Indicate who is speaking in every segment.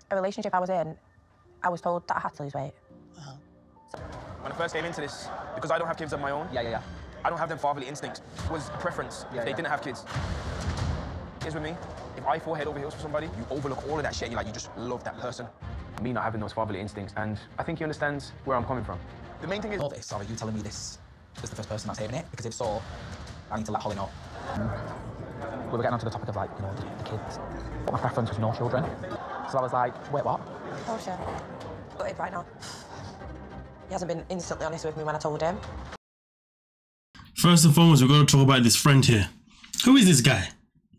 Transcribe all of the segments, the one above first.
Speaker 1: A relationship I was in, I was told that I had to lose weight.
Speaker 2: When I first came into this, because I don't have kids of my own, I don't have them fatherly instincts. It was a preference if they didn't have kids. Here's with me. If I fall head over heels for somebody, you overlook all of that shit. You just love that person. Me not having those fatherly instincts, and I think he understands where I'm coming from. The main thing is...
Speaker 3: All this, or are you telling me this is the first person that's hearing it? Because if so, I need to let Holly know. We were getting onto the topic of, like, you know, the kids. But my preference was no children. So I was like, wait, what?
Speaker 1: Oh, shit. Gutted right now. He hasn't been instantly honest with me when I told him.
Speaker 4: First and foremost, we're going to talk about this friend here. Who is this guy?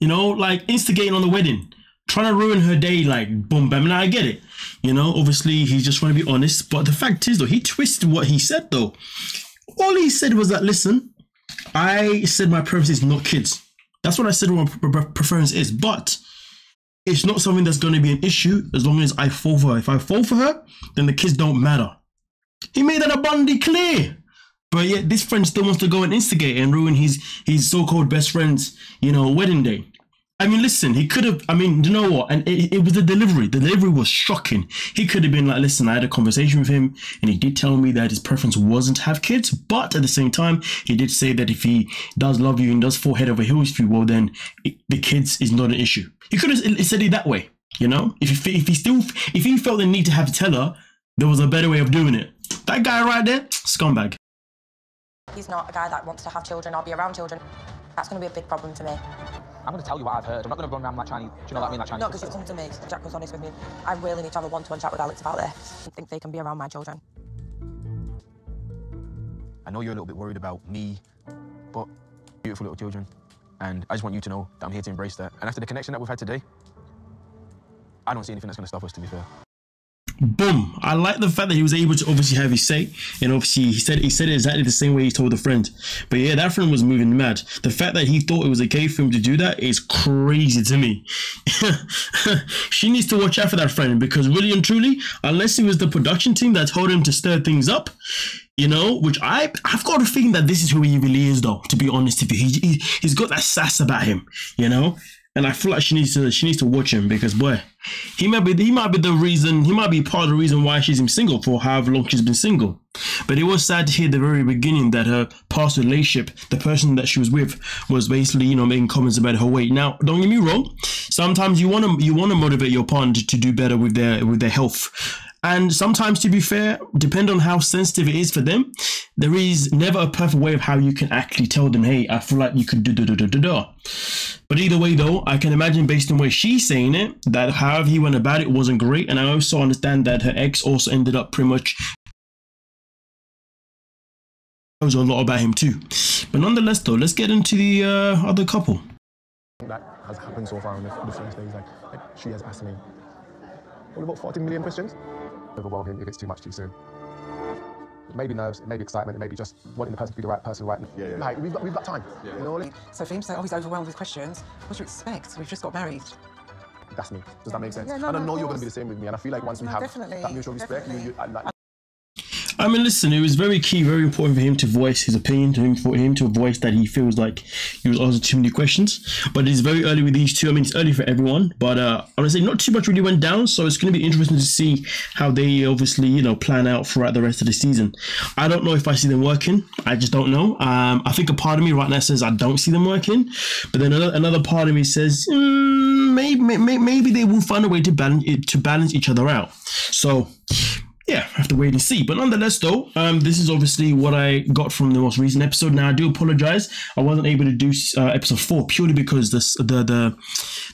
Speaker 4: You know, like, instigating on the wedding. Trying to ruin her day, like, boom, bam. Now, I get it. You know, obviously, he's just trying to be honest. But the fact is, though, he twisted what he said, though. All he said was that, listen, I said my preference is not kids. That's what I said what my preference is. But it's not something that's going to be an issue as long as I fall for her. If I fall for her, then the kids don't matter. He made that abundantly clear. But yet this friend still wants to go and instigate and ruin his so-called best friend's, you know, wedding day. I mean, listen, he could have, I mean, you know what? And it was the delivery. The delivery was shocking. He could have been like, listen, I had a conversation with him and he did tell me that his preference wasn't to have kids. But at the same time, he did say that if he does love you and does fall head over heels for you, well, then the kids is not an issue. He could have said it that way, you know? If he felt the need to have to tell her, there was a better way of doing it. That guy right there, scumbag.
Speaker 1: He's not a guy that wants to have children or be around children. That's going to be a big problem for me.
Speaker 3: I'm going to tell you what I've heard. I'm not going to run around like Chinese. Do you know what I mean? Like Chinese.
Speaker 1: No, because you come to me. Jack was honest with me. I really need to have a one-to-one chat with Alex about this. I think they can be around my children.
Speaker 2: I know you're a little bit worried about me, but beautiful little children. And I just want you to know that I'm here to embrace that. And after the connection that we've had today, I don't see anything that's going to stop us, to be fair.
Speaker 4: Boom. I like the fact that he was able to obviously have his say, and obviously he said it exactly the same way he told a friend. But yeah, that friend was moving mad. The fact that he thought it was okay for him to do that is crazy to me. She needs to watch out for that friend, because really and truly, unless it was the production team that told him to stir things up, you know, which I've got a feeling that this is who he really is, though, to be honest with you. He's got that sass about him, you know. And I feel like she needs to watch him, because boy, he might be part of the reason why she's been single for however long she's been single. But it was sad to hear at the very beginning that her past relationship, the person that she was with, was basically, you know, making comments about her weight. Now, don't get me wrong, sometimes you wanna motivate your partner to do better with their health. And sometimes, to be fair, depending on how sensitive it is for them, there is never a perfect way of how you can actually tell them, hey, I feel like you could do. But either way, though, I can imagine based on the way she's saying it, that however he went about it wasn't great. And I also understand that her ex also ended up pretty much knows a lot about him too. But nonetheless, though, let's get into the other couple.
Speaker 5: That has happened so far on the first days. Like she has asked me probably about 40 million questions. Overwhelming if it's too much too soon. It may be nerves, it may be excitement, it may be just wanting the person to be the right person right now. Yeah. Like, we've got time. Yeah. You know, like,
Speaker 6: so for him to say, oh, he's overwhelmed with questions, what do you expect? We've just got married.
Speaker 5: That's me. Does that make sense?
Speaker 6: Yeah, no,
Speaker 5: and I know
Speaker 6: you're
Speaker 5: you're going to be the same with me, and I feel like once we have that mutual respect,
Speaker 4: I mean, listen, it was very key, very important for him to voice his opinion, for him to voice that he feels like he was asking too many questions. But it's very early with these two. I mean, it's early for everyone, but honestly, not too much really went down. So it's going to be interesting to see how they obviously, you know, plan out throughout the rest of the season. I don't know if I see them working. I just don't know. I think a part of me right now says I don't see them working, but then another part of me says maybe they will find a way to balance each other out. So yeah, I have to wait and see. But nonetheless, though, this is obviously what I got from the most recent episode. Now, I do apologize. I wasn't able to do episode 4 purely because the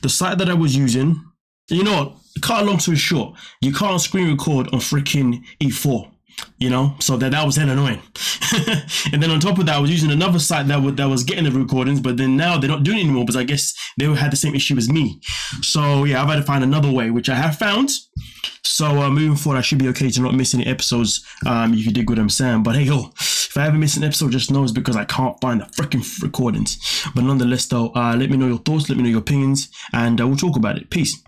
Speaker 4: site that I was using, you know what, cut a long story short, you can't screen record on freaking E4. You know, so that was then annoying. And then on top of that, I was using another site that was getting the recordings, but then now they're not doing it anymore because I guess they had the same issue as me. So yeah, I've had to find another way, which I have found. So moving forward, I should be okay to not miss any episodes, if you dig what I'm saying. But hey, yo, if I ever miss an episode, just know it's because I can't find the freaking recordings. But nonetheless, though, let me know your thoughts, let me know your opinions, and we'll talk about it. Peace.